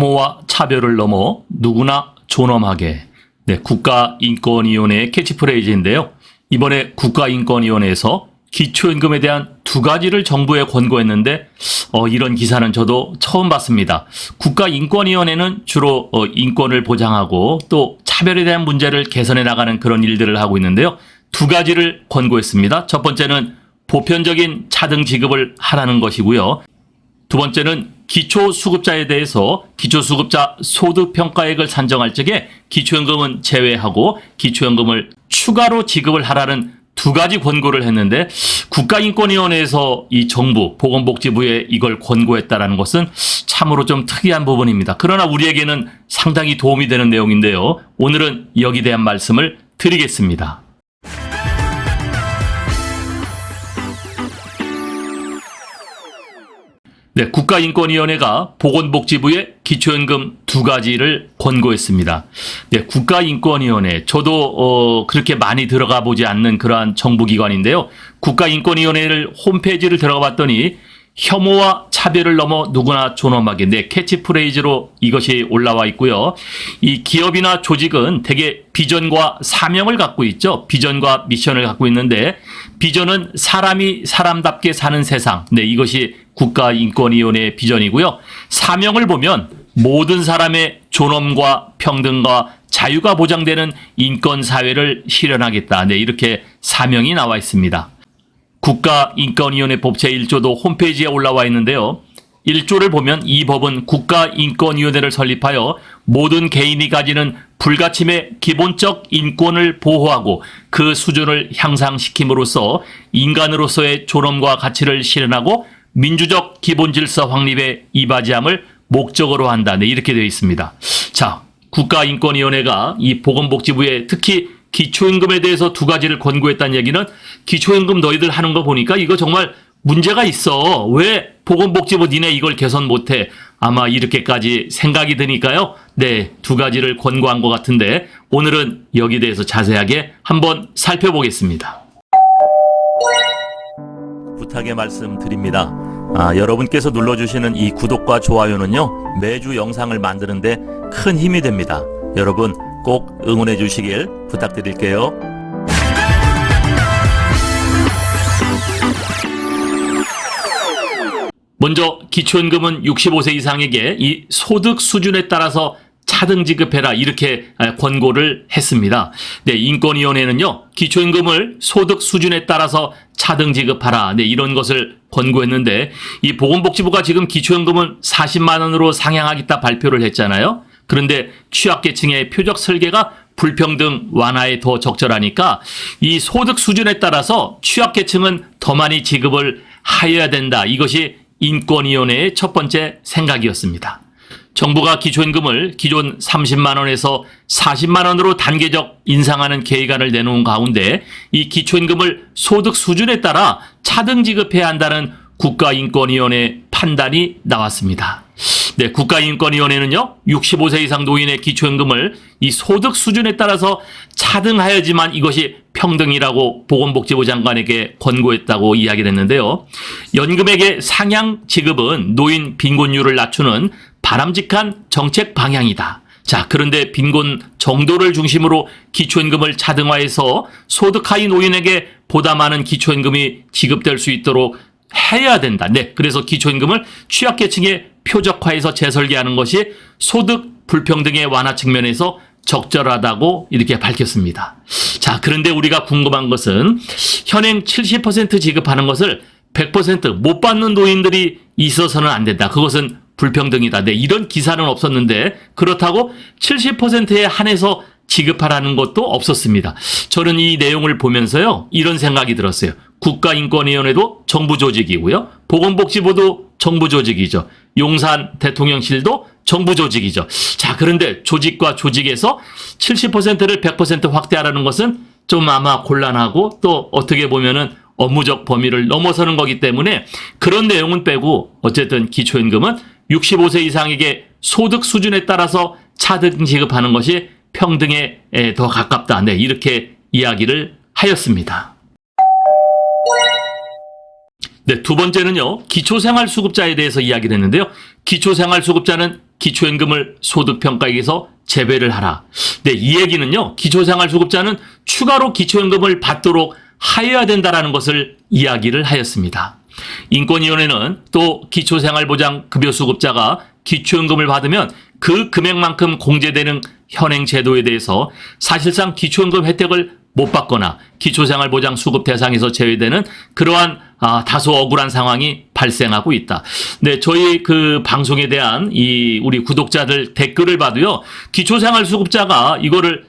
혐오와 차별을 넘어 누구나 존엄하게. 네, 국가인권위원회의 캐치프레이즈인데요. 이번에 국가인권위원회에서 기초임금에 대한 두 가지를 정부에 권고했는데 이런 기사는 저도 처음 봤습니다. 국가인권위원회는 주로 인권을 보장하고 또 차별에 대한 문제를 개선해 나가는 그런 일들을 하고 있는데요. 두 가지를 권고했습니다. 첫 번째는 보편적인 차등 지급을 하라는 것이고요. 두 번째는 기초수급자에 대해서 기초수급자 소득평가액을 산정할 적에 기초연금은 제외하고 기초연금을 추가로 지급을 하라는 두 가지 권고를 했는데 국가인권위원회에서 이 정부 보건복지부에 이걸 권고했다라는 것은 참으로 좀 특이한 부분입니다. 그러나 우리에게는 상당히 도움이 되는 내용인데요. 오늘은 여기에 대한 말씀을 드리겠습니다. 네, 국가인권위원회가 보건복지부에 기초연금 두 가지를 권고했습니다. 네, 국가인권위원회, 저도 그렇게 많이 들어가 보지 않는 그러한 정부기관인데요. 국가인권위원회를 홈페이지를 들어가 봤더니 혐오와 차별을 넘어 누구나 존엄하게, 네, 캐치프레이즈로 이것이 올라와 있고요. 이 기업이나 조직은 대개 비전과 사명을 갖고 있죠. 비전과 미션을 갖고 있는데 비전은 사람이 사람답게 사는 세상. 네, 이것이 국가인권위원회의 비전이고요. 사명을 보면 모든 사람의 존엄과 평등과 자유가 보장되는 인권사회를 실현하겠다. 네, 이렇게 사명이 나와 있습니다. 국가인권위원회 법 제1조도 홈페이지에 올라와 있는데요. 1조를 보면 이 법은 국가인권위원회를 설립하여 모든 개인이 가지는 불가침의 기본적 인권을 보호하고 그 수준을 향상시킴으로써 인간으로서의 존엄과 가치를 실현하고 민주적 기본질서 확립에 이바지함을 목적으로 한다. 네, 이렇게 되어 있습니다. 자, 국가인권위원회가 이 보건복지부에 특히 기초임금에 대해서 두 가지를 권고했다는 얘기는 기초임금 너희들 하는 거 보니까 이거 정말 문제가 있어. 왜 보건복지부 니네 이걸 개선 못해? 아마 이렇게까지 생각이 드니까요. 네, 두 가지를 권고한 것 같은데 오늘은 여기에 대해서 자세하게 한번 살펴보겠습니다. 부탁의 말씀 드립니다. 여러분께서 눌러주시는 이 구독과 좋아요는요, 매주 영상을 만드는데 큰 힘이 됩니다. 여러분 꼭 응원해 주시길 부탁드릴게요. 먼저 기초연금은 65세 이상에게 이 소득 수준에 따라서 차등 지급해라 이렇게 권고를 했습니다. 네, 인권위원회는요, 기초연금을 소득 수준에 따라서 차등 지급하라. 네, 이런 것을 권고했는데 이 보건복지부가 지금 기초연금을 40만 원으로 상향하겠다 발표를 했잖아요. 그런데 취약계층의 표적 설계가 불평등 완화에 더 적절하니까 이 소득 수준에 따라서 취약계층은 더 많이 지급을 하여야 된다. 이것이 인권위원회의 첫 번째 생각이었습니다. 정부가 기초임금을 기존 30만 원에서 40만 원으로 단계적 인상하는 계획안을 내놓은 가운데 이 기초임금을 소득 수준에 따라 차등 지급해야 한다는 국가인권위원회 판단이 나왔습니다. 네, 국가인권위원회는요, 65세 이상 노인의 기초임금을 이 소득 수준에 따라서 차등하여야지만 이것이 평등이라고 보건복지부 장관에게 권고했다고 이야기를 했는데요. 연금액의 상향 지급은 노인 빈곤율을 낮추는 바람직한 정책 방향이다. 자, 그런데 빈곤 정도를 중심으로 기초임금을 차등화해서 소득 하위 노인에게 보다 많은 기초임금이 지급될 수 있도록 해야 된다. 네, 그래서 기초임금을 취약계층의 표적화해서 재설계하는 것이 소득 불평등의 완화 측면에서 적절하다고 이렇게 밝혔습니다. 자, 그런데 우리가 궁금한 것은 현행 70% 지급하는 것을 100% 못 받는 노인들이 있어서는 안 된다. 그것은 불평등이다. 네, 이런 기사는 없었는데 그렇다고 70%에 한해서 지급하라는 것도 없었습니다. 저는 이 내용을 보면서요, 이런 생각이 들었어요. 국가인권위원회도 정부 조직이고요. 보건복지부도 정부 조직이죠. 용산 대통령실도 정부 조직이죠. 자, 그런데 조직과 조직에서 70%를 100% 확대하라는 것은 좀 아마 곤란하고 또 어떻게 보면은 업무적 범위를 넘어서는 거기 때문에 그런 내용은 빼고 어쨌든 기초임금은 65세 이상에게 소득 수준에 따라서 차등 지급하는 것이 평등에 더 가깝다. 네, 이렇게 이야기를 하였습니다. 네, 두 번째는요, 기초생활수급자에 대해서 이야기를 했는데요. 기초생활수급자는 기초연금을 소득평가액에서 제외를 하라. 네, 이 얘기는요, 기초생활수급자는 추가로 기초연금을 받도록 하여야 된다라는 것을 이야기를 하였습니다. 인권위원회는 또 기초생활보장급여수급자가 기초연금을 받으면 그 금액만큼 공제되는 현행 제도에 대해서 사실상 기초연금 혜택을 못 받거나 기초생활보장수급 대상에서 제외되는 그러한 다소 억울한 상황이 발생하고 있다. 네, 저희 그 방송에 대한 우리 구독자들 댓글을 봐도요, 기초생활수급자가 이거를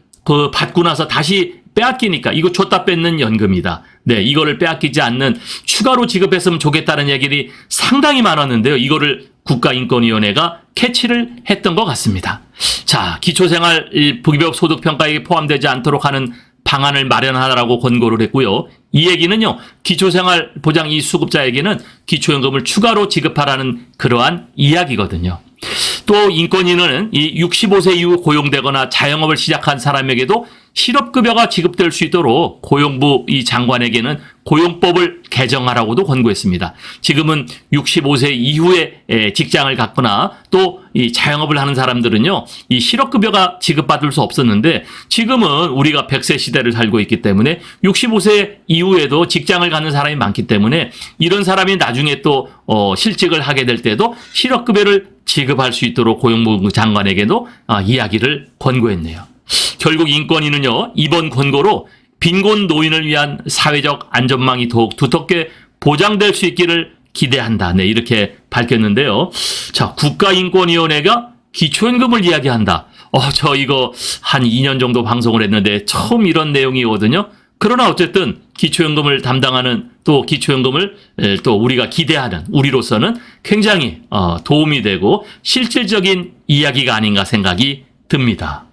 받고 나서 다시 빼앗기니까 이거 줬다 뺏는 연금이다. 네, 이거를 빼앗기지 않는 추가로 지급했으면 좋겠다는 얘기들이 상당히 많았는데요. 이거를 국가인권위원회가 캐치를 했던 것 같습니다. 자, 기초생활 부기업 소득평가액에 포함되지 않도록 하는 방안을 마련하라고 권고를 했고요. 이 얘기는요, 기초생활 보장 이 수급자에게는 기초연금을 추가로 지급하라는 그러한 이야기거든요. 또 인권위는 이 65세 이후 고용되거나 자영업을 시작한 사람에게도 실업급여가 지급될 수 있도록 고용부 이 장관에게는 고용법을 개정하라고도 권고했습니다. 지금은 65세 이후에 직장을 갖거나 또 이 자영업을 하는 사람들은요, 이 실업급여가 지급받을 수 없었는데 지금은 우리가 100세 시대를 살고 있기 때문에 65세 이후에도 직장을 갖는 사람이 많기 때문에 이런 사람이 나중에 또 실직을 하게 될 때도 실업급여를 지급할 수 있도록 고용부 장관에게도 이야기를 권고했네요. 결국 인권위는요, 이번 권고로 빈곤 노인을 위한 사회적 안전망이 더욱 두텁게 보장될 수 있기를 기대한다. 네, 이렇게 밝혔는데요. 자, 국가인권위원회가 기초연금을 이야기한다. 저 이거 한 2년 정도 방송을 했는데 처음 이런 내용이거든요. 그러나 어쨌든 기초연금을 담당하는 또 기초연금을 또 우리가 기대하는 우리로서는 굉장히 도움이 되고 실질적인 이야기가 아닌가 생각이 듭니다.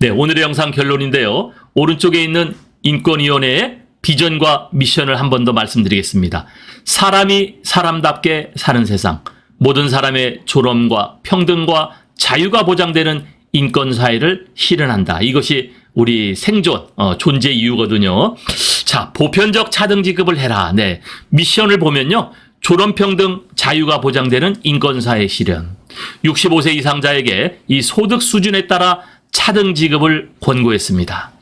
네, 오늘의 영상 결론인데요. 오른쪽에 있는 인권위원회의 비전과 미션을 한 번 더 말씀드리겠습니다. 사람이 사람답게 사는 세상, 모든 사람의 존엄과 평등과 자유가 보장되는 인권사회를 실현한다. 이것이 우리 생존, 존재 이유거든요. 자, 보편적 차등 지급을 해라. 네, 미션을 보면요, 존엄평등 자유가 보장되는 인권사회 실현, 65세 이상자에게 이 소득 수준에 따라 차등 지급을 권고했습니다.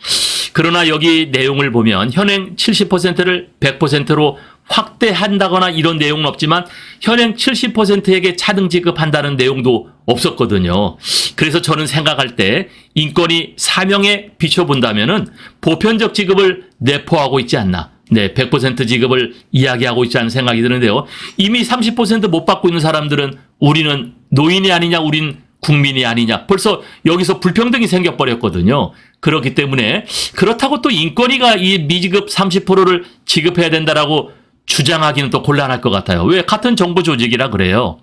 그러나 여기 내용을 보면 현행 70%를 100%로 확대한다거나 이런 내용은 없지만 현행 70%에게 차등 지급한다는 내용도 없었거든요. 그래서 저는 생각할 때 인권이 사명에 비춰본다면은 보편적 지급을 내포하고 있지 않나. 네, 100% 지급을 이야기하고 있지 않은 생각이 드는데요. 이미 30% 못 받고 있는 사람들은 우리는 노인이 아니냐, 우린 국민이 아니냐. 벌써 여기서 불평등이 생겨버렸거든요. 그렇기 때문에 그렇다고 또 인권위가 이 미지급 30%를 지급해야 된다라고 주장하기는 또 곤란할 것 같아요. 왜? 같은 정부 조직이라 그래요.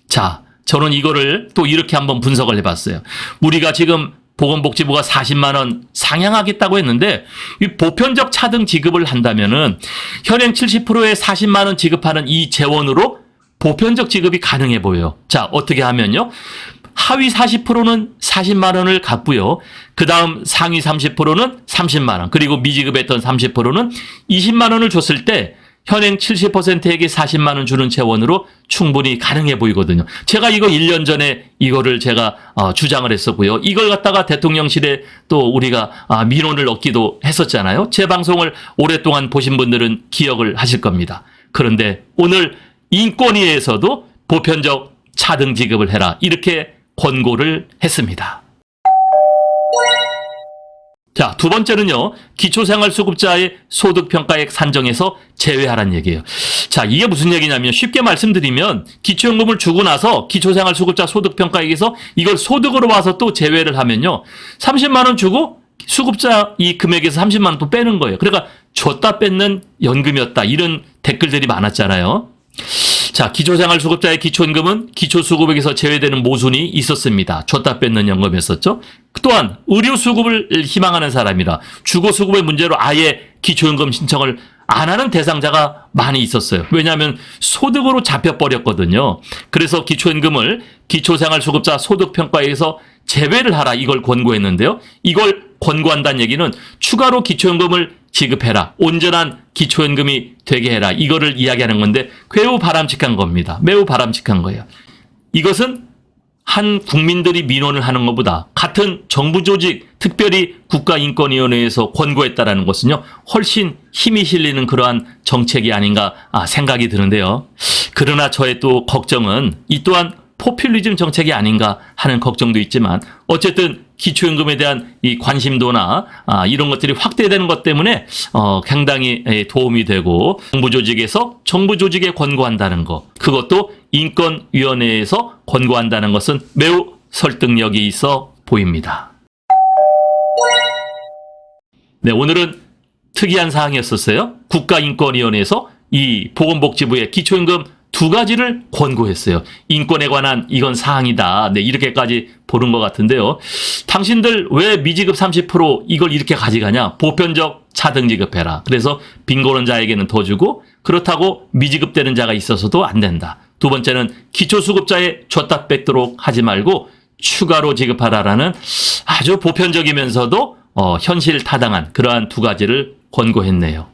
자, 저는 이거를 또 이렇게 한번 분석을 해봤어요. 우리가 지금 보건복지부가 40만 원 상향하겠다고 했는데 이 보편적 차등 지급을 한다면은 현행 70%의 40만 원 지급하는 이 재원으로 보편적 지급이 가능해 보여요. 자, 어떻게 하면요? 하위 40%는 40만 원을 갖고요. 그 다음 상위 30%는 30만 원, 그리고 미지급했던 30%는 20만 원을 줬을 때 현행 70%에게 40만 원 주는 재원으로 충분히 가능해 보이거든요. 제가 이거 1년 전에 이거를 제가 주장을 했었고요. 이걸 갖다가 대통령실에 또 우리가 민원을 얻기도 했었잖아요. 제 방송을 오랫동안 보신 분들은 기억을 하실 겁니다. 그런데 오늘 인권위에서도 보편적 차등 지급을 해라, 이렇게 권고를 했습니다. 자, 두 번째는요, 기초생활수급자의 소득평가액 산정에서 제외하라는 얘기예요. 자, 이게 무슨 얘기냐면 쉽게 말씀드리면 기초연금을 주고 나서 기초생활수급자 소득평가액에서 이걸 소득으로 와서 또 제외를 하면요, 30만 원 주고 수급자 이 금액에서 30만 원 또 빼는 거예요. 그러니까 줬다 뺏는 연금이었다, 이런 댓글들이 많았잖아요. 자, 기초생활수급자의 기초연금은 기초수급액에서 제외되는 모순이 있었습니다. 줬다 뺏는 연금이었었죠. 또한 의료수급을 희망하는 사람이라 주거수급의 문제로 아예 기초연금 신청을 안 하는 대상자가 많이 있었어요. 왜냐하면 소득으로 잡혀버렸거든요. 그래서 기초연금을 기초생활수급자 소득평가에서 제외를 하라, 이걸 권고했는데요. 이걸 권고한다는 얘기는 추가로 기초연금을 지급해라. 온전한 기초연금이 되게 해라. 이거를 이야기하는 건데 매우 바람직한 겁니다. 매우 바람직한 거예요. 이것은 한 국민들이 민원을 하는 것보다 같은 정부 조직, 특별히 국가인권위원회에서 권고했다라는 것은요, 훨씬 힘이 실리는 그러한 정책이 아닌가 생각이 드는데요. 그러나 저의 또 걱정은 이 또한 포퓰리즘 정책이 아닌가 하는 걱정도 있지만 어쨌든 기초연금에 대한 이 관심도나 이런 것들이 확대되는 것 때문에 상당히 도움이 되고 정부 조직에서 정부 조직에 권고한다는 것, 그것도 인권위원회에서 권고한다는 것은 매우 설득력이 있어 보입니다. 네, 오늘은 특이한 사항이었었어요. 국가인권위원회에서 이 보건복지부의 기초연금 2가지를 권고했어요. 인권에 관한 이건 사항이다. 네, 이렇게까지 보는 것 같은데요. 당신들 왜 미지급 30% 이걸 이렇게 가져가냐? 보편적 차등 지급해라. 그래서 빈곤한 자에게는 더 주고 그렇다고 미지급되는 자가 있어서도 안 된다. 두 번째는 기초수급자에 줬다 뺏도록 하지 말고 추가로 지급하라라는 아주 보편적이면서도 현실 타당한 그러한 2가지를 권고했네요.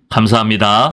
감사합니다.